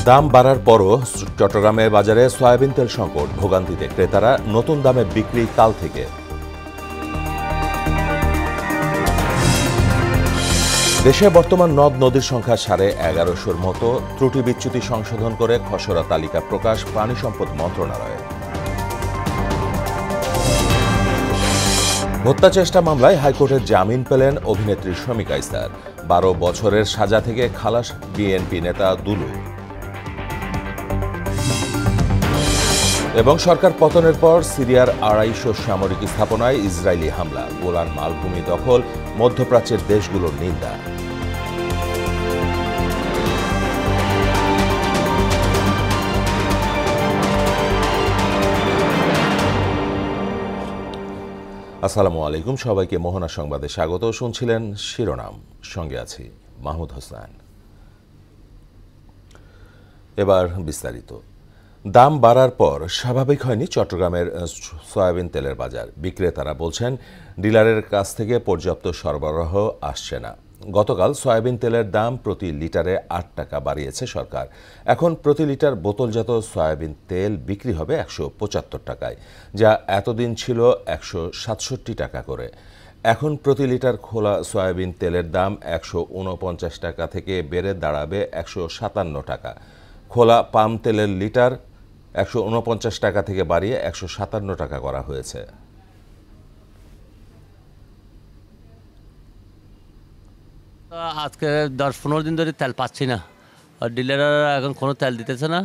দাম বাড়ার পরও চট্টগ্রামের বাজারে সয়াবিন তেল সংকট, ভোগান্তিতে ক্রেতারা, নতুন দামে বিক্রি কাল থেকে। দেশে বর্তমান নদ নদীর সংখ্যা 11,500-র মতো, ত্রুটি বিচ্যুতি সংশোধন করে খসড়া তালিকা প্রকাশ পানি সম্পদ মন্ত্রণালয়ে। হত্যা চেষ্টা মামলায় হাইকোর্টের জামিন পেলেন অভিনেত্রী শমিকা ইসলার। 12 বছরের সাজা থেকে খালাস বিএনপি নেতা দুলু। এবং সরকার পতনের পর সিরিয়ার 250 সামরিক স্থাপনায় ইসরায়েলি হামলা, গোলান মালভূমি দখল, মধ্যপ্রাচ্যের দেশগুলোর নিন্দা। আসসালামু আলাইকুম, সবাইকে মোহনা সংবাদে স্বাগত। শুনছিলেন শিরোনাম, সঙ্গে আছি মাহমুদ হোসেন। এবার বিস্তারিত। দাম বাড়ার পর স্বাভাবিক হয়নি চট্টগ্রামের সয়াবিন তেলের বাজার। বিক্রেতারা বলছেন ডিলারের কাছ থেকে পর্যাপ্ত সরবরাহ আসছে না। গতকাল সয়াবিন তেলের দাম প্রতি লিটারে 8 টাকা বাড়িয়েছে সরকার। এখন প্রতি লিটার বোতলজাত সয়াবিন তেল বিক্রি হবে 175 টাকায়, যা এতদিন ছিল 167 টাকা করে। এখন প্রতি লিটার খোলা সয়াবিন তেলের দাম 149 টাকা থেকে বেড়ে দাঁড়াবে 157 টাকা। খোলা পাম তেলের লিটার 149 টাকা থেকে বাড়িয়ে 157 টাকা করা হয়েছে। আজকে 10-15 দিন ধরে তেল পাচ্ছি না, আর ডিলাররা এখন কোনো তেল দিতেছে না।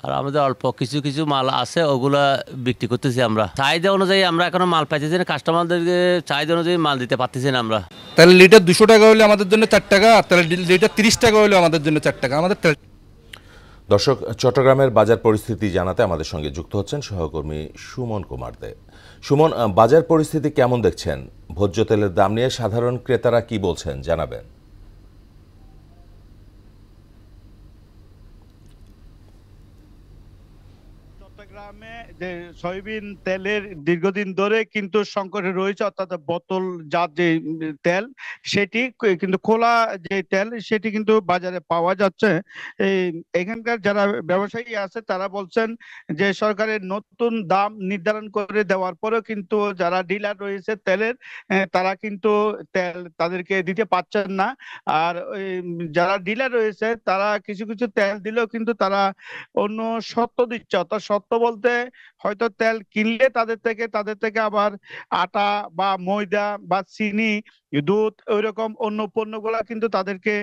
আর আমাদের অল্প কিছু কিছু মাল আছে, ওগুলা বিক্রি করতেছি আমরা। চাহিদা অনুযায়ী আমরা এখনো মাল পাইতেছি না, কাস্টমারদেরকে চাহিদা অনুযায়ী মাল দিতে পারতেছি না আমরা। তাহলে লিটার 200 টাকা হলে আমাদের জন্য 4 টাকা, আর তাহলে লিটার 30 টাকা হলে আমাদের জন্য 4 টাকা। আমাদের দর্শক, চট্টগ্রামের বাজার পরিস্থিতি জানাতে আমাদের সঙ্গে যুক্ত হচ্ছেন সহকর্মী সুমন কুমার দে। সুমন, বাজার পরিস্থিতি কেমন দেখছেন? ভোজ্য তেলের দাম নিয়ে সাধারণ ক্রেতারা কি বলছেন জানাবেন। চট্টগ্রামে যে সয়াবিন তেলের দীর্ঘদিন ধরে কিন্তু সংকটে রয়েছে, অর্থাৎ বোতলজাত যে তেল সেটি কিন্তু খোলা যে তেল সেটি কিন্তু বাজারে পাওয়া যাচ্ছে। এখানকার যারা ব্যবসায়ী আছে তারা বলছেন যে সরকারের নতুন দাম নির্ধারণ করে দেওয়ার পরেও কিন্তু যারা ডিলার রয়েছে তেলের, তারা কিন্তু তেল তাদেরকে দিতে পারছেন না। আর যারা ডিলার রয়েছে তারা কিছু কিছু তেল দিলেও কিন্তু তারা অন্য শর্ত দিচ্ছে, অর্থাৎ শর্ত বলতে হয়তো তেল কিনলে তাদের থেকে আবার আটা বা ময়দা বা চিনি, দুধ, ওইরকম অন্য পণ্যগুলা কিন্তু তাদেরকে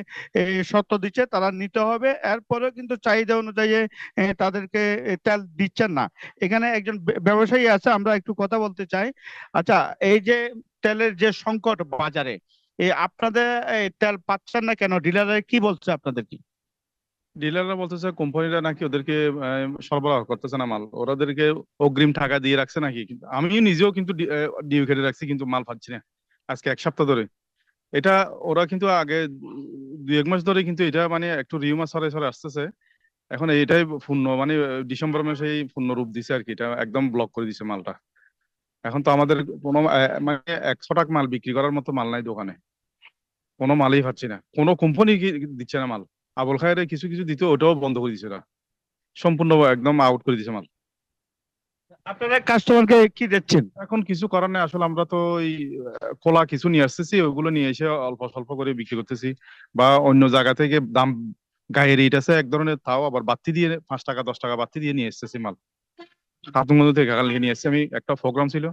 শর্ত দিচ্ছে তারা নিতে হবে। এরপরেও কিন্তু চাহিদা অনুযায়ী তাদেরকে তেল দিচ্ছেন না। এখানে একজন ব্যবসায়ী আছে, আমরা একটু কথা বলতে চাই। আচ্ছা, এই যে তেলের যে সংকট বাজারে, আপনাদের তেল পাচ্ছেন না কেন? ডিলাররা কি বলছে আপনাদের? কি ডিলাররা বলতেছে কোম্পানিরা নাকি ওদেরকে সরবরাহ করতেছে না মাল, ওদেরকে অগ্রিম টাকা দিয়ে রাখছে নাকি। কিন্তু আমিও নিজেও কিন্তু ডিউ কেটে রাখছি, কিন্তু মাল পাচ্ছি না আজকে 1 সপ্তাহ ধরে। এটা ওরা কিন্তু আগে 2-1 মাস ধরে কিন্তু এটা মানে একটু রিউমার সরে সরে আসতেছে। এখন এটাই পূর্ণ মানে ডিসেম্বর মাসেই পূর্ণ রূপ দিছে আর কি, এটা একদম ব্লক করে দিছে মালটা। এখন তো আমাদের কোনো মানে 100 টাকা মাল বিক্রি করার মতো মাল নাই দোকানে, কোনো মালই পাচ্ছি না, কোনো কোম্পানি দিচ্ছে না মাল। আবুল খায়ের কিছু কিছু দিত, ওটাও বন্ধ করে দিছে, সম্পূর্ণ একদম আউট করে দিছে মাল। আপনারা কাস্টমারকে কি দিচ্ছেন? এখন কিছু করার নেই আসলে, আমরা তো ওই খোলা কিছু নিয়ে আসতেছি, ওইগুলো নিয়ে এসে অল্প স্বল্প করে বিক্রি করতেছি, বা অন্য জায়গা থেকে দাম গায়ে রেট আছে এক ধরনের, তাও আবার বাড়তি দিয়ে 5 টাকা 10 টাকা বাড়তি দিয়ে নিয়ে এসতেছি মাল। খাতুনগঞ্জ থেকে কালকে নিয়ে এসেছি, আমি একটা প্রোগ্রাম ছিল,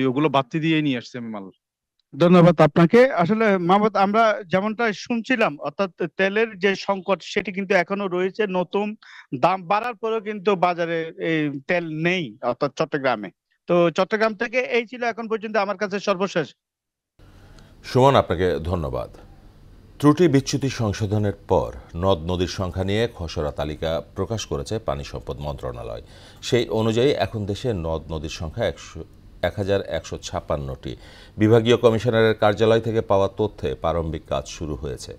ওগুলো বাড়তি দিয়ে নিয়ে আসছি আমি মাল। ধন্যবাদ আপনাকে। আসলে মাহমুদ, আমরা যেমনটা শুনছিলাম, অর্থাৎ তেলের যে সংকট সেটি কিন্তু এখনো রয়েছে। নতুন দাম বাড়ার পরেও কিন্তু বাজারে এই তেল নেই, অর্থাৎ চট্টগ্রামে। তো চট্টগ্রাম থেকে এই ছিল এখন পর্যন্ত আমার কাছে সর্বশেষ। সুমন, আপনাকে ধন্যবাদ। ত্রুটি বিচ্যুতি সংশোধনের পর নদ নদীর সংখ্যা নিয়ে খসড়া তালিকা প্রকাশ করেছে পানি সম্পদ মন্ত্রণালয়। সেই অনুযায়ী এখন দেশে নদ নদীর সংখ্যা 1156টি। বিভাগীয় কমিশনারের কার্যালয় থেকে পাওয়া তথ্যে প্রারম্ভিক কাজ শুরু হয়েছে।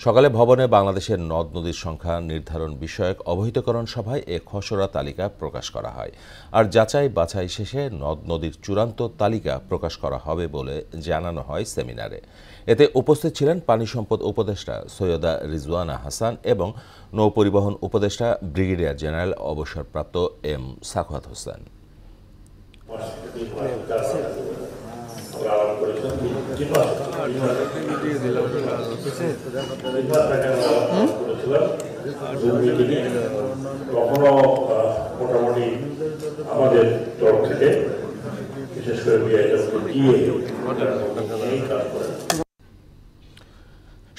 সকালে ভবনে বাংলাদেশের নদ নদীর সংখ্যা নির্ধারণ বিষয়ক অবহিতকরণ সভায় এ খসড়া তালিকা প্রকাশ করা হয়। আর যাচাই বাছাই শেষে নদ নদীর চূড়ান্ত তালিকা প্রকাশ করা হবে বলে জানানো হয় সেমিনারে। এতে উপস্থিত ছিলেন পানি সম্পদ উপদেষ্টা সৈয়দা রিজওয়ানা হাসান এবং নৌপরিবহন উপদেষ্টা ব্রিগেডিয়ার জেনারেল অবসরপ্রাপ্ত এম সাখাওয়াত হোসেন। তখনও মোটামুটি আমাদের তরফ থেকে বিশেষ করে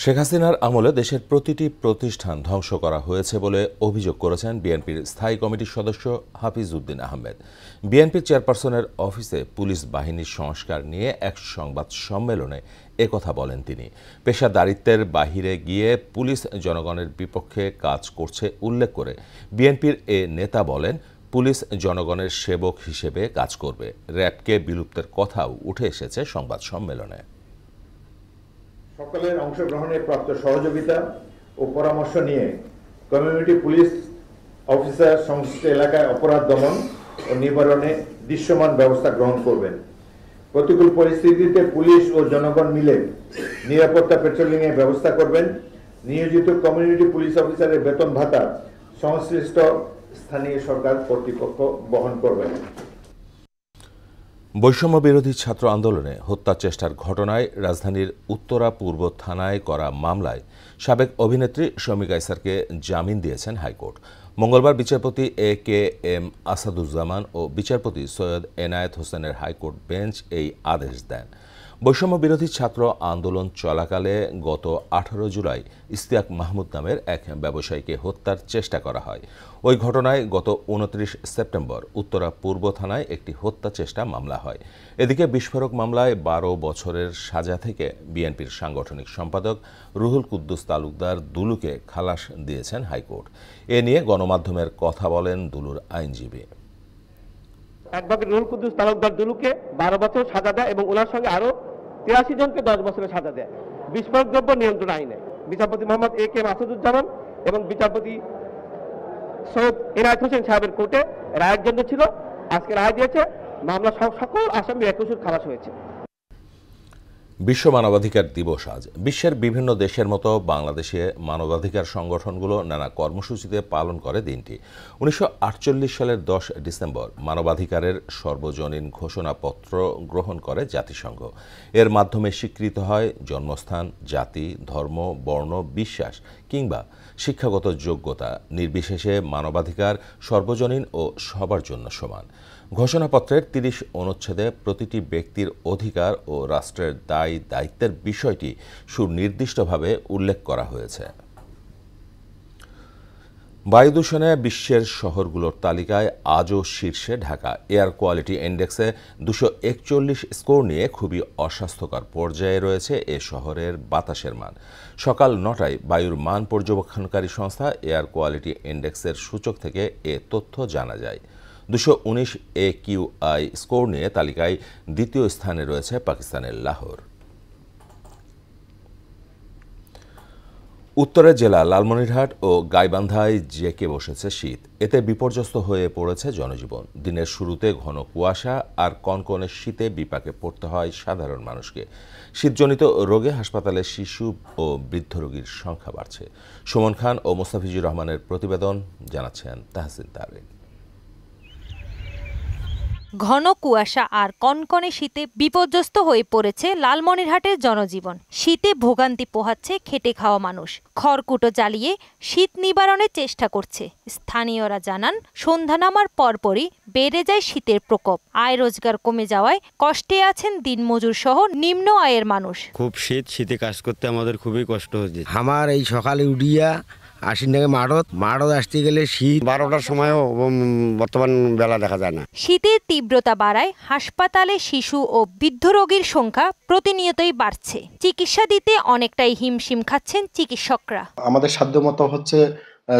শেখ হাসিনার আমলে দেশের প্রতিটি প্রতিষ্ঠান ধ্বংস করা হয়েছে বলে অভিযোগ করেছেন বিএনপির স্থায়ী কমিটির সদস্য হাফিজ উদ্দিন আহমেদ। বিএনপির চেয়ারপারসনের অফিসে পুলিশ বাহিনীর সংস্কার নিয়ে এক সংবাদ সম্মেলনে একথা বলেন তিনি। পেশাদারিত্বের বাহিরে গিয়ে পুলিশ জনগণের বিপক্ষে কাজ করছে উল্লেখ করে বিএনপির এ নেতা বলেন, পুলিশ জনগণের সেবক হিসেবে কাজ করবে। র্যাবকে বিলুপ্তের কথাও উঠে এসেছে সংবাদ সম্মেলনে। সকলের অংশগ্রহণে প্রাপ্ত সহযোগিতা ও পরামর্শ নিয়ে কমিউনিটি পুলিশ অফিসার সংশ্লিষ্ট এলাকায় অপরাধ দমন ও নিবারণে দৃশ্যমান ব্যবস্থা গ্রহণ করবেন। প্রতিকূল পরিস্থিতিতে পুলিশ ও জনগণ মিলে নিরাপত্তা পেট্রোলিং এর ব্যবস্থা করবেন। নিয়োজিত কমিউনিটি পুলিশ অফিসারের বেতন ভাতা সংশ্লিষ্ট স্থানীয় সরকার কর্তৃপক্ষ বহন করবেন। বৈষম্য বিরোধী ছাত্র আন্দোলনে হত্যা চেষ্টার ঘটনায় রাজধানীর উত্তরা পূর্ব থানায় করা মামলায় সাবেক অভিনেত্রী শমিকা ইসারকে জামিন দিয়েছেন হাইকোর্ট। মঙ্গলবার বিচারপতি AKM আসাদুজ্জামান ও বিচারপতি সৈয়দ এনায়েত হোসেনের হাইকোর্ট বেঞ্চ এই আদেশ দেন। বৈষম্য বিরোধী ছাত্র আন্দোলন চলাকালে গত 18 জুলাই ইশতিয়াক মাহমুদ নামের এক ব্যবসায়ীকে হত্যার চেষ্টা করা হয়। ওই ঘটনায় গত 29 সেপ্টেম্বর উত্তরা পূর্ব থানায় একটি হত্যা চেষ্টা মামলা হয়। এদিকে বিস্ফোরক মামলায় 12 বছরের সাজা থেকে বিএনপির সাংগঠনিক সম্পাদক রুহুল কুদ্দুস তালুকদার দুলুকে খালাস দিয়েছেন হাইকোর্ট। এ নিয়ে গণমাধ্যমের কথা বলেন দুলুর আইনজীবী। অ্যাডভোকেট রুহুল কুদ্দুস তালুকদার দুলুকে 12 বছর সাজা দেয় এবং ওনার সঙ্গে আরো 83 জনকে 10 বছরের সাজা দেয় বিস্ফোরক দ্রব্য নিয়ন্ত্রণ আইনে। বিচারপতি মোহাম্মদ AKM আসাদুজ্জামান এবং বিচারপতি সৈয়দ এনায়েত হোসেন সাহেবের কোর্টে রায়ের জন্য ছিল। আজকে রায় দিয়েছে, মামলা সকল আসামি একসুর খালাস হয়েছে। বিশ্ব মানবাধিকার দিবস আজ। বিশ্বের বিভিন্ন দেশের মতো বাংলাদেশে মানবাধিকার সংগঠনগুলো নানা কর্মসূচিতে পালন করে দিনটি। 1948 সালের 10 ডিসেম্বর মানবাধিকারের সর্বজনীন ঘোষণাপত্র গ্রহণ করে জাতিসংঘ। এর মাধ্যমে স্বীকৃত হয় জন্মস্থান, জাতি, ধর্ম, বর্ণ, বিশ্বাস কিংবা শিক্ষাগত যোগ্যতা নির্বিশেষে মানবাধিকার সর্বজনীন ও সবার জন্য সমান। ঘোষণাপত্রের 30 অনুচ্ছেদে প্রতিটি ব্যক্তির অধিকার ও রাষ্ট্রের দায়িত্বের বিষয়টি সুনির্দিষ্টভাবে উল্লেখ করা হয়েছে। বায়ু দূষণে বিশ্বের শহরগুলোর তালিকায় আজও শীর্ষে ঢাকা। এয়ার কোয়ালিটি ইন্ডেক্সে 241 স্কোর নিয়ে খুবই অস্বাস্থ্যকর পর্যায়ে রয়েছে এ শহরের বাতাসের মান। সকাল 9টায় বায়ুর মান পর্যবেক্ষণকারী সংস্থা এয়ার কোয়ালিটি ইন্ডেক্সের সূচক থেকে এ তথ্য জানা যায়। 219 AQI স্কোর নিয়ে তালিকায় দ্বিতীয় স্থানে রয়েছে পাকিস্তানের লাহোর। উত্তরের জেলা লালমনিরহাট ও গাইবান্ধায় জেঁকে বসেছে শীত। এতে বিপর্যস্ত হয়ে পড়েছে জনজীবন। দিনের শুরুতে ঘন কুয়াশা আর কনকনে শীতে বিপাকে পড়তে হয় সাধারণ মানুষকে। শীতজনিত রোগে হাসপাতালে শিশু ও বৃদ্ধ রোগীর সংখ্যা বাড়ছে। সুমন খান ও মোস্তাফিজুর রহমানের প্রতিবেদন, জানাচ্ছেন তাহসিন তারিক। ঘন কুয়াশা আর কনকনে শীতে বিপর্যস্ত হয়ে পড়েছে লালমনিরহাটের জনজীবন। শীতে ভোগান্তি পোহাচ্ছে খেটে খাওয়া মানুষ। খড়কুটো জ্বালিয়ে শীত নিবারণের চেষ্টা করছে। স্থানীয়রা জানান, সন্ধ্যা নামার পরপরই বেড়ে যায় শীতের প্রকোপ। আয় রোজগার কমে যাওয়ায় কষ্টে আছেন দিনমজুর সহ নিম্ন আয়ের মানুষ। খুব শীতে কাজ করতে আমাদের খুবই কষ্ট হচ্ছে। আমার এই সকালে উঠিয়া আশ্বিন থেকে মাড়ত আসতে গেলে শীত 12টার সময়ও বর্তমান বেলা দেখা যায় না। শীতের তীব্রতা বাড়ায় হাসপাতালে শিশু ও বৃদ্ধ রোগীর সংখ্যা প্রতিনিয়তই বাড়ছে। চিকিৎসা দিতে অনেকটাই হিমশিম খাচ্ছেন চিকিৎসকরা। আমাদের সাধ্যমতো হচ্ছে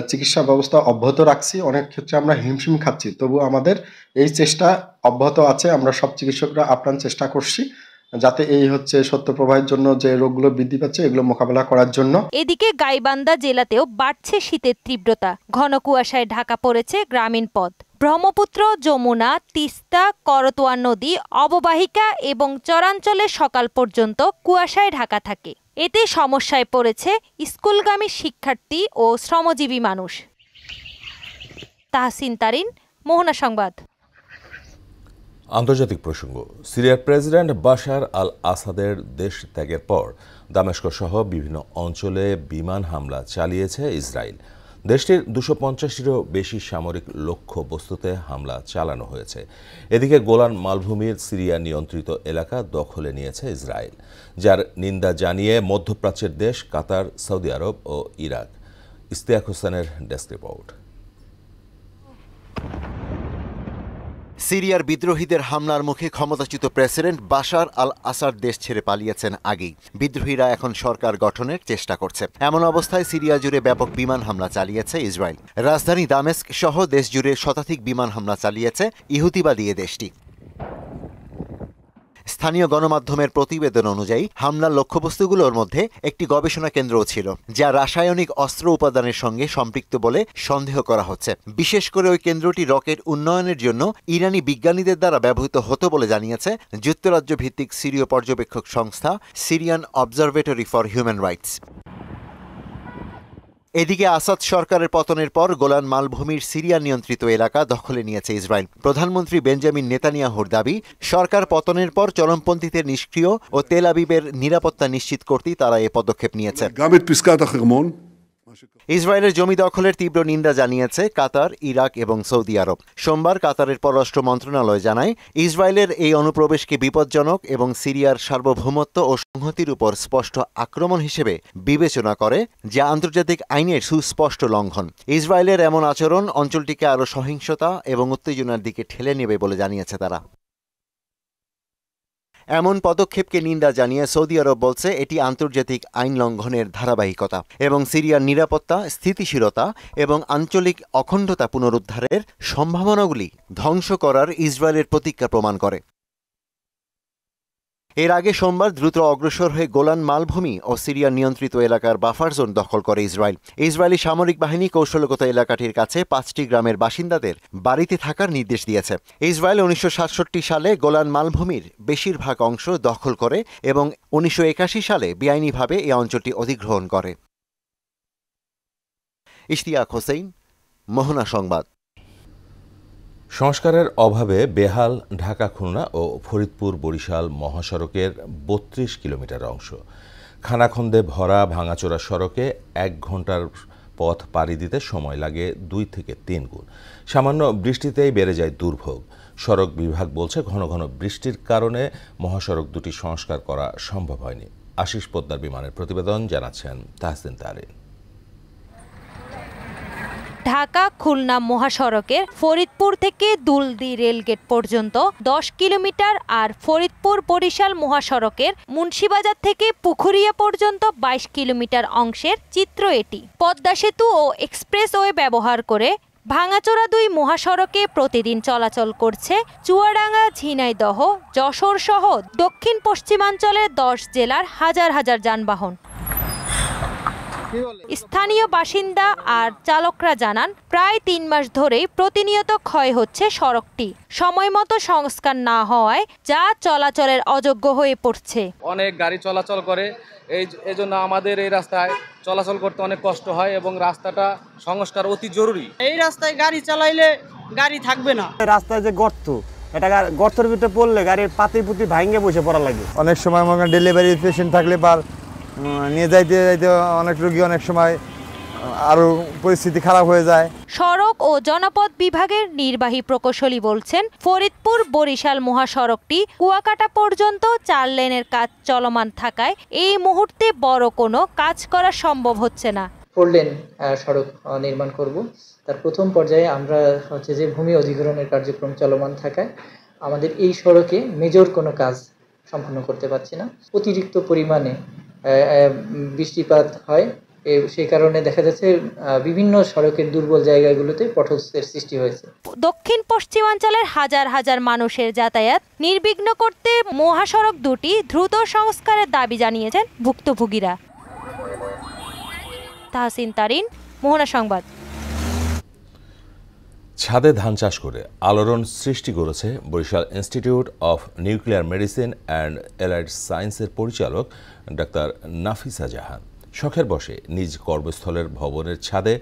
চিকিৎসা ব্যবস্থা অব্যাহত রাখছি। অনেক ক্ষেত্রে আমরা হিমশিম খাচ্ছি, তবু আমাদের এই চেষ্টা অব্যাহত আছে। আমরা সব চিকিৎসকরা আপ্রাণ চেষ্টা করছি যাতে এই সত্য প্রবাহের জন্য যে রোগগুলো বৃদ্ধি পাচ্ছে এগুলো মোকাবেলা করার জন্য। এদিকে গাইবান্ধা জেলাতেও বাড়ছে শীতের তীব্রতা। ঘন কুয়াশায় ঢাকা পড়েছে গ্রামীণ পথ। ব্রহ্মপুত্র, যমুনা, তিস্তা, করতোয়া নদী অববাহিকা এবং চরাঞ্চলে সকাল পর্যন্ত কুয়াশায় ঢাকা থাকে। এতে সমস্যায় পড়েছে স্কুলগামী শিক্ষার্থী ও শ্রমজীবী মানুষ। তাহসিন তারিন, মোহনা সংবাদ। আন্তর্জাতিক প্রসঙ্গ। সিরিয়ার প্রেসিডেন্ট বাশার আল আসাদের দেশ ত্যাগের পর দামেস্ক সহ বিভিন্ন অঞ্চলে বিমান হামলা চালিয়েছে ইসরায়েল। দেশটির 250টিরও বেশি সামরিক লক্ষ্য বস্তুতে হামলা চালানো হয়েছে। এদিকে গোলান মালভূমির সিরিয়া নিয়ন্ত্রিত এলাকা দখলে নিয়েছে ইসরায়েল, যার নিন্দা জানিয়ে মধ্যপ্রাচ্যের দেশ কাতার, সৌদি আরব ও ইরাক। ইস্তিয়াক হোসেনের ডেস্ক রিপোর্ট। সিরিয়ার বিদ্রোহীদের হামলার মুখে ক্ষমতাচ্যুত প্রেসিডেন্ট বাশার আল আসাদ দেশ ছেড়ে পালিয়েছেন আগেই। বিদ্রোহীরা এখন সরকার গঠনের চেষ্টা করছে। এমন অবস্থায় সিরিয়া জুড়ে ব্যাপক বিমান হামলা চালিয়েছে ইসরায়েল। রাজধানী দামেস্ক সহ দেশ জুড়ে শতাধিক বিমান হামলা চালিয়েছে ইহুদিবাদী এ দেশটি। স্থানীয় গণমাধ্যমের প্রতিবেদন অনুযায়ী হামলার লক্ষ্যবস্তুগুলোর মধ্যে একটি গবেষণা কেন্দ্রও ছিল, যা রাসায়নিক অস্ত্র উপাদানের সঙ্গে সম্পৃক্ত বলে সন্দেহ করা হচ্ছে। বিশেষ করে ওই কেন্দ্রটি রকেট উন্নয়নের জন্য ইরানি বিজ্ঞানীদের দ্বারা ব্যবহৃত হতো বলে জানিয়েছে যুক্তরাজ্য ভিত্তিক সিরীয় পর্যবেক্ষক সংস্থা Syrian observatory for human rights. এদিকে আসাদ সরকারের পতনের পর গোলান মালভূমির সিরিয়া নিয়ন্ত্রিত এলাকা দখলে নিয়েছে ইসরায়েল। প্রধানমন্ত্রী বেঞ্জামিন নেতানিয়াহুর দাবি, সরকার পতনের পর চরমপন্থীদের নিষ্ক্রিয় ও তেল আবিবের নিরাপত্তা নিশ্চিত করতেই তারা এ পদক্ষেপ নিয়েছে। ইসরায়েলের জমি দখলের তীব্র নিন্দা জানিয়েছে কাতার, ইরাক এবং সৌদি আরব। সোমবার কাতারের পররাষ্ট্র মন্ত্রণালয় জানায়, ইসরায়েলের এই অনুপ্রবেশকে বিপজ্জনক এবং সিরিয়ার সার্বভৌমত্ব ও সংহতির উপর স্পষ্ট আক্রমণ হিসেবে বিবেচনা করে, যা আন্তর্জাতিক আইনের সুস্পষ্ট লঙ্ঘন। ইসরায়েলের এমন আচরণ অঞ্চলটিকে আরও সহিংসতা এবং উত্তেজনার দিকে ঠেলে নেবে বলে জানিয়েছে তারা। এমন পদক্ষেপকে নিন্দা জানিয়ে সৌদি আরব বলছে, এটি আন্তর্জাতিক আইন লঙ্ঘনের ধারাবাহিকতা এবং সিরিয়ার নিরাপত্তা, স্থিতিশীলতা এবং আঞ্চলিক অখণ্ডতা পুনরুদ্ধারের সম্ভাবনাগুলি ধ্বংস করার ইসরায়েলের প্রতিজ্ঞা প্রমাণ করে। এর আগে সোমবার দ্রুত অগ্রসর হয়ে গোলান মালভূমি ও সিরিয়া নিয়ন্ত্রিত এলাকার বাফার জোন দখল করে ইসরায়েল। ইসরায়েলি সামরিক বাহিনী কৌশলগত এলাকাটির কাছে 5টি গ্রামের বাসিন্দাদের বাড়িতে থাকার নির্দেশ দিয়েছে। ইসরায়েল 1967 সালে গোলান মালভূমির বেশিরভাগ অংশ দখল করে এবং 1981 সালে বেআইনিভাবে এই অঞ্চলটি অধিগ্রহণ করে। ইশতিয়াক হোসেন, মোহনা সংবাদ। সংস্কারের অভাবে বেহাল ঢাকা খুলনা ও ফরিদপুর বরিশাল মহাসড়কের 32 কিলোমিটার অংশ। খানাখন্দে ভরা ভাঙাচোরা সড়কে 1 ঘন্টার পথ পাড়ি দিতে সময় লাগে 2 থেকে 3 গুণ। সামান্য বৃষ্টিতেই বেড়ে যায় দুর্ভোগ। সড়ক বিভাগ বলছে, ঘন ঘন বৃষ্টির কারণে মহাসড়ক দুটি সংস্কার করা সম্ভব হয়নি। আশিস পোদ্দার বিমানের প্রতিবেদন, জানাচ্ছেন তাহসিন তারিন। ঢাকা খুলনা মহাসড়কের ফরিদপুর থেকে দুলদি রেলগেট পর্যন্ত 10 কিলোমিটার আর ফরিদপুর বরিশাল মহাসড়কের মুন্সিবাজার থেকে পুখুরিয়া পর্যন্ত 22 কিলোমিটার অংশের চিত্র এটি। পদ্মা সেতু ও এক্সপ্রেসওয়ে ব্যবহার করে ভাঙাচোরা 2 মহাসড়কে প্রতিদিন চলাচল করছে চুয়াডাঙ্গা, ঝিনাইদহ, যশোর সহ দক্ষিণ পশ্চিমাঞ্চলের 10 জেলার হাজার হাজার যানবাহন। স্থানীয় বাসিন্দা আর চালকরা জানান, প্রায় 3 মাস ধরেই প্রতিনিয়ত ক্ষয় হচ্ছে সড়কটি। সময়মতো সংস্কার না হওয়ায় যা চলাচলের অযোগ্য হয়ে পড়ছে। অনেক গাড়ি চলাচল করে, এই জন্য আমাদের এই রাস্তায় চলাচল করতে অনেক কষ্ট হয় এবং রাস্তাটা সংস্কার অতি জরুরি। এই রাস্তায় গাড়ি চালাইলে গাড়ি থাকবে না। রাস্তায় যে গর্ত, এটা গর্তের ভিতরে পড়লে গাড়ির পাতি পুতি ভাঙে বসে পড়া লাগে। অনেক সময় ডেলিভারি পেশেন্ট থাকলে বা নিয়ে যাইতে যাইতে অনেক রোগী অনেক সময় আরো পরিস্থিতি খারাপ হয়ে যায়। সড়ক ও জনপথ বিভাগের নির্বাহী প্রকৌশলী বলছেন, ফরিদপুর বরিশাল মহাসড়কটি কুয়াকাটা পর্যন্ত 4 লেনের কাজ চলমান থাকায় এই মুহূর্তে বড় কোনো কাজ করা সম্ভব হচ্ছে না। 4 লেন সড়ক নির্মাণ করব। তার প্রথম পর্যায়ে আমরা যে ভূমি অধিগ্রহণের কার্যক্রম চলমান থাকায় আমাদের এই সড়কে মেজর কোনো কাজ সম্পন্ন করতে পারছি না। অতিরিক্ত পরিমাণে বৃষ্টিপাত হয় সেই কারণে দেখা যাচ্ছে বিভিন্ন সড়কের দুর্বল জায়গাগুলোতে পথস্রোতের সৃষ্টি হয়েছে। দক্ষিণ পশ্চিমাঞ্চলের হাজার হাজার মানুষের যাতায়াত নির্বিঘ্ন করতে মহাসড়ক দুটি দ্রুত সংস্কারের দাবি জানিয়েছেন ভুক্তভোগীরা। তাহসিন তারিন, মোহনা সংবাদ। ছাদে ধান চাষ করে আলোড়ন সৃষ্টি করেছে Barishal institute of nuclear medicine and allied সায়েন্সের পরিচালক ডাক্তার নাফিসা জাহান। শখের বশে নিজ কর্মস্থলের ভবনের ছাদে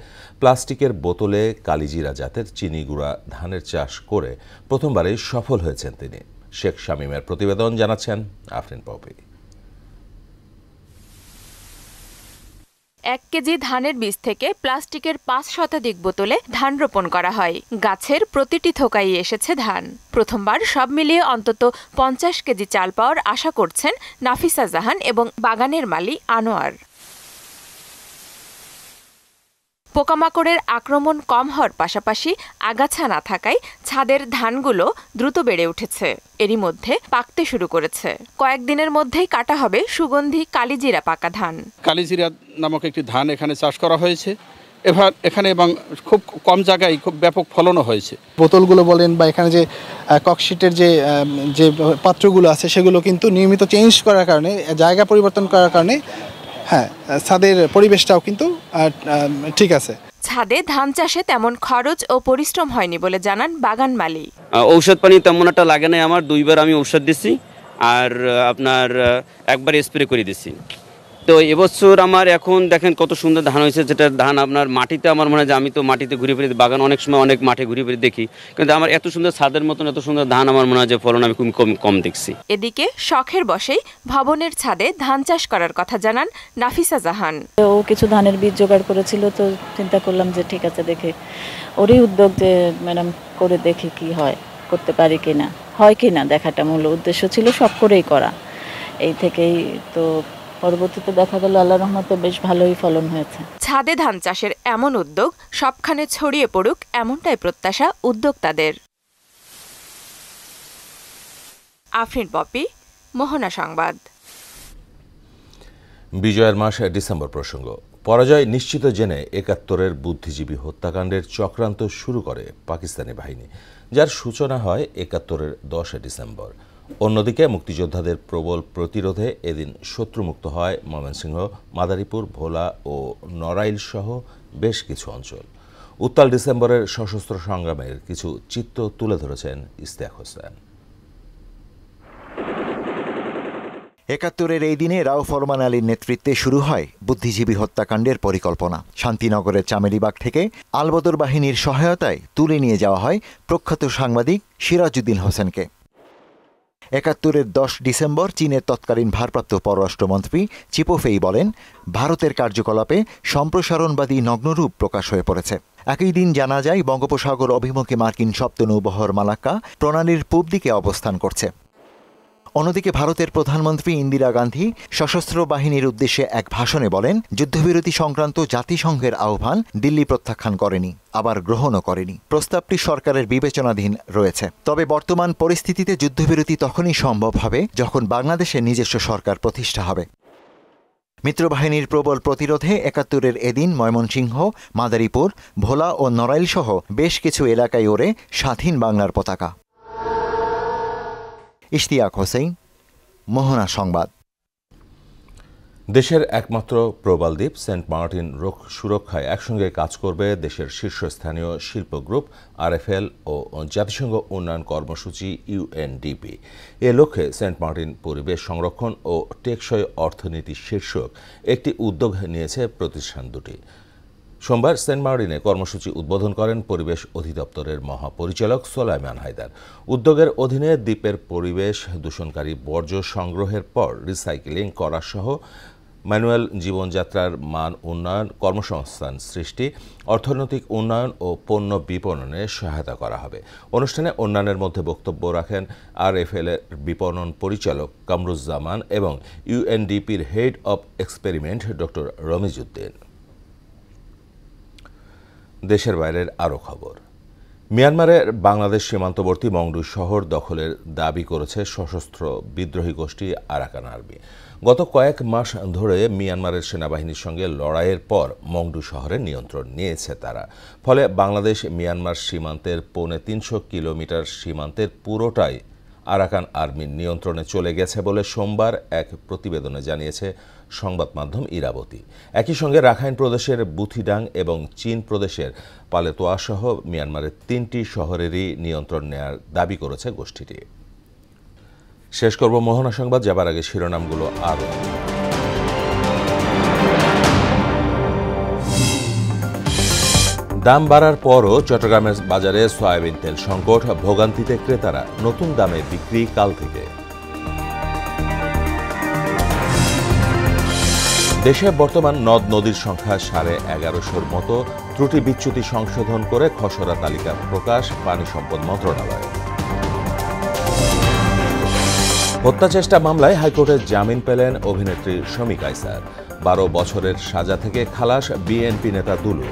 প্লাস্টিকের বোতলে কালিজিরা জাতের চিনি গুঁড়া ধানের চাষ করে প্রথমবারেই সফল হয়েছেন তিনি। শেখ শামীমের প্রতিবেদন, জানাচ্ছেন আফরিন পপি। 1 কেজি ধানের বীজ থেকে প্লাস্টিকের 5 শতাধিক বোতলে ধান রোপণ করা হয়। গাছের প্রতিটি থোকায় এসেছে ধান। প্রথমবার সব মিলিয়ে অন্তত 50 কেজি চাল পাওয়ার আশা করছেন নাফিসা জাহান এবং বাগানের মালিক আনোয়ার। পোকামাকড়ের আক্রমণ কম হওয়ার পাশাপাশি আগাছা না থাকায় ছাদের ধানগুলো দ্রুত বেড়ে উঠেছে। এরই মধ্যে পাকতে শুরু করেছে। কয়েকদিনের মধ্যেই কাটা হবে সুগন্ধি কালিজিরা পাকা ধান। কালিজিরা নামক একটি ধান এখানে চাষ করা হয়েছে। এবার এখানে এবং খুব কম জায়গায় খুব ব্যাপক ফলনও হয়েছে। বোতলগুলো বলেন বা এখানে যে ককশিটের যে পাত্রগুলো আছে সেগুলো কিন্তু নিয়মিত চেঞ্জ করার কারণে, জায়গা পরিবর্তন করার কারণে ছাদের পরিবেশটাও কিন্তু ঠিক আছে। ছাদে ধান চাষে তেমন খরচ ও পরিশ্রম হয়নি বলে জানান বাগান মালিক। ঔষধ পানি তেমন একটা লাগে নাই আমার। 2বার আমি ঔষধ দিছি আর আপনার একবার স্প্রে করে দিছি। তো এবছর আমার এখন দেখেন কত সুন্দর ধান হয়েছে। যেটা ধান আপনার মাটিতে আমার মনে হয় যে আমি তো মাটিতে ঘুরে ফিরে বাগান অনেক সময় অনেক মাঠে ঘুরে ফিরে দেখি, কিন্তু আমার এত সুন্দর ছাদের মতন এত সুন্দর ধান আমার মনে হয় যে ফলন আমি কম দেখছি। এদিকে শখের বশেই ভবনের ছাদে ধান চাষ করার কথা জানান নাফিসা জাহান। ও কিছু ধানের বীজ জোগাড় করেছিল, তো চিন্তা করলাম যে ঠিক আছে, দেখে ওরই উদ্যোগ যে ম্যাডাম করে দেখি কি হয়, করতে পারি কিনা, হয় কিনা দেখাটা মূল উদ্দেশ্য ছিল। সব করেই করা, এই থেকেই তো পরবর্তীতে দেখা গেল আল্লাহর রহমতে বেশ ভালোই ফলন হয়েছে। ছাদে ধান চাষের এমন উদ্যোগ সবখানে ছড়িয়ে পড়ুক, এমনটাই প্রত্যাশা উদ্যোক্তাদের। আফরিন পপি, মোহনা সংবাদ। বিজয়ের মাস ডিসেম্বর প্রসঙ্গ। পরাজয় নিশ্চিত জেনে ৭১-এর বুদ্ধিজীবী হত্যাকাণ্ডের চক্রান্ত শুরু করে পাকিস্তানি বাহিনী, যার সূচনা হয় ৭১-এর 10 ডিসেম্বর। অন্যদিকে মুক্তিযোদ্ধাদের প্রবল প্রতিরোধে এদিন শত্রুমুক্ত হয় ময়মনসিংহ, মাদারীপুর, ভোলা ও নড়াইল সহ বেশ কিছু অঞ্চল। উত্তাল ডিসেম্বরের সশস্ত্র সংগ্রামের কিছু চিত্র তুলে ধরেছেন ইশতিয়াক হোসেন। ৭১-এর এই দিনে রাও ফরমান আলীর নেতৃত্বে শুরু হয় বুদ্ধিজীবী হত্যাকাণ্ডের পরিকল্পনা। শান্তিনগরের চামেলিবাগ থেকে আলবদর বাহিনীর সহায়তায় তুলে নিয়ে যাওয়া হয় প্রখ্যাত সাংবাদিক সিরাজউদ্দিন হোসেনকে। ৭১-এর 10 ডিসেম্বর চীনের তৎকালীন ভারপ্রাপ্ত পররাষ্ট্রমন্ত্রী চিপো ফেই বলেন, ভারতের কার্যকলাপে সম্প্রসারণবাদী নগ্নরূপ প্রকাশ হয়ে পড়েছে। একই দিন জানা যায় বঙ্গোপসাগর অভিমুখী মার্কিন সপ্ত নৌবহর মালাক্কা প্রণালীর পূব দিকে অবস্থান করছে। অন্যদিকে ভারতের প্রধানমন্ত্রী ইন্দিরা গান্ধী সশস্ত্র বাহিনীর উদ্দেশ্যে এক ভাষণে বলেন, যুদ্ধবিরতি সংক্রান্ত জাতিসংঘের আহ্বান দিল্লি প্রত্যাখ্যান করেনি, আবার গ্রহণও করেনি। প্রস্তাবটি সরকারের বিবেচনাধীন রয়েছে। তবে বর্তমান পরিস্থিতিতে যুদ্ধবিরতি তখনই সম্ভব হবে যখন বাংলাদেশে নিজস্ব সরকার প্রতিষ্ঠা হবে। মিত্রবাহিনীর প্রবল প্রতিরোধে ৭১-এর এদিন ময়মনসিংহ, মাদারীপুর, ভোলা ও নড়াইল সহ বেশ কিছু এলাকায় ওড়ে স্বাধীন বাংলার পতাকা। ইশতিয়াক হোসেন, মোহনা সংবাদ। দেশের একমাত্র প্রবাল দ্বীপ সেন্ট মার্টিন সুরক্ষায় একসঙ্গে কাজ করবে দেশের শীর্ষস্থানীয় শিল্প গ্রুপ আরএফএল ও জাতিসংঘ উন্নয়ন কর্মসূচি ইউএনডিপি। এ লক্ষ্যে সেন্ট মার্টিন পরিবেশ সংরক্ষণ ও টেকসই অর্থনীতি শীর্ষক একটি উদ্যোগ নিয়েছে প্রতিষ্ঠান দুটি। সোমবার সেন্ট মার্টিনে কর্মসূচি উদ্বোধন করেন পরিবেশ অধিদপ্তরের মহাপরিচালক সোলাইমান হায়দার। উদ্যোগের অধীনে দ্বীপের পরিবেশ দূষণকারী বর্জ্য সংগ্রহের পর রিসাইক্লিং করা সহ ম্যানুয়াল জীবনযাত্রার মান উন্নয়ন, কর্মসংস্থান সৃষ্টি, অর্থনৈতিক উন্নয়ন ও পণ্য বিপণনে সহায়তা করা হবে। অনুষ্ঠানে অন্যান্যের মধ্যে বক্তব্য রাখেন আরএফএল এর বিপণন পরিচালক কামরুজ্জামান এবং ইউএনডিপির head of experiment doctor Ramiz Uddin. দেশের বাইরের আরও খবর। মিয়ানমারের বাংলাদেশ সীমান্তবর্তী মংডু শহর দখলের দাবি করেছে সশস্ত্র বিদ্রোহী গোষ্ঠী আরাকান আর্মি। গত কয়েক মাস ধরে মিয়ানমারের সেনাবাহিনীর সঙ্গে লড়াইয়ের পর মংডু শহরের নিয়ন্ত্রণ নিয়েছে তারা। ফলে বাংলাদেশ মিয়ানমার সীমান্তের 350 কিলোমিটার সীমান্তের পুরোটাই আরাকান আর্মির নিয়ন্ত্রণে চলে গেছে বলে সোমবার এক প্রতিবেদনে জানিয়েছে সংবাদ মাধ্যম ইরাবতী। একই সঙ্গে রাখাইন প্রদেশের বুথিডাং এবং চীন প্রদেশের পালেতোয়া সহ মিয়ানমারের 3টি শহরেরই নিয়ন্ত্রণ নেয়ার দাবি করেছে গোষ্ঠীটি। শেষ করব মোহনা সংবাদ, যাবার আগে শিরোনামগুলো আরও। দাম বাড়ার পরও চট্টগ্রামের বাজারে সয়াবিন তেল সংকট, ভোগান্তিতে ক্রেতারা, নতুন দামে বিক্রি কাল থেকে। দেশে বর্তমান নদ নদীর সংখ্যা 1150-র মতো, ত্রুটি বিচ্যুতি সংশোধন করে খসড়া তালিকা প্রকাশ পানি সম্পদ মন্ত্রণালয়। হত্যাচেষ্টা মামলায় হাইকোর্টে জামিন পেলেন অভিনেত্রী শমী কায়সার। 12 বছরের সাজা থেকে খালাস বিএনপি নেতা দুলু।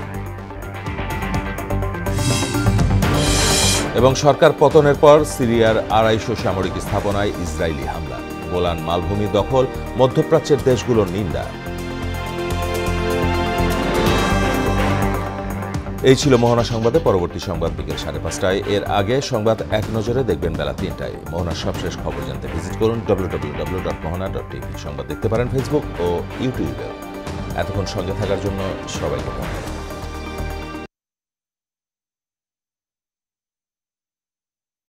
এবং সরকার পতনের পর সিরিয়ার 250 সামরিক স্থাপনায় ইসরায়েলি হামলা, গোলান মালভূমি দখল, মধ্যপ্রাচ্যের দেশগুলোর নিন্দা। এই ছিল মোহনা সংবাদে। পরবর্তী সংবাদ বিকেল 5:30টায়। এর আগে সংবাদ এক নজরে দেখবেন বেলা 3টায়। মোহনার সবশেষ খবর জানতে ভিজিট করুন www.mohana.tv। সংবাদ দেখতে পারেন ফেসবুক ও ইউটিউবে। এতক্ষণ সঙ্গে থাকার জন্য সবাইকে ধন্যবাদ।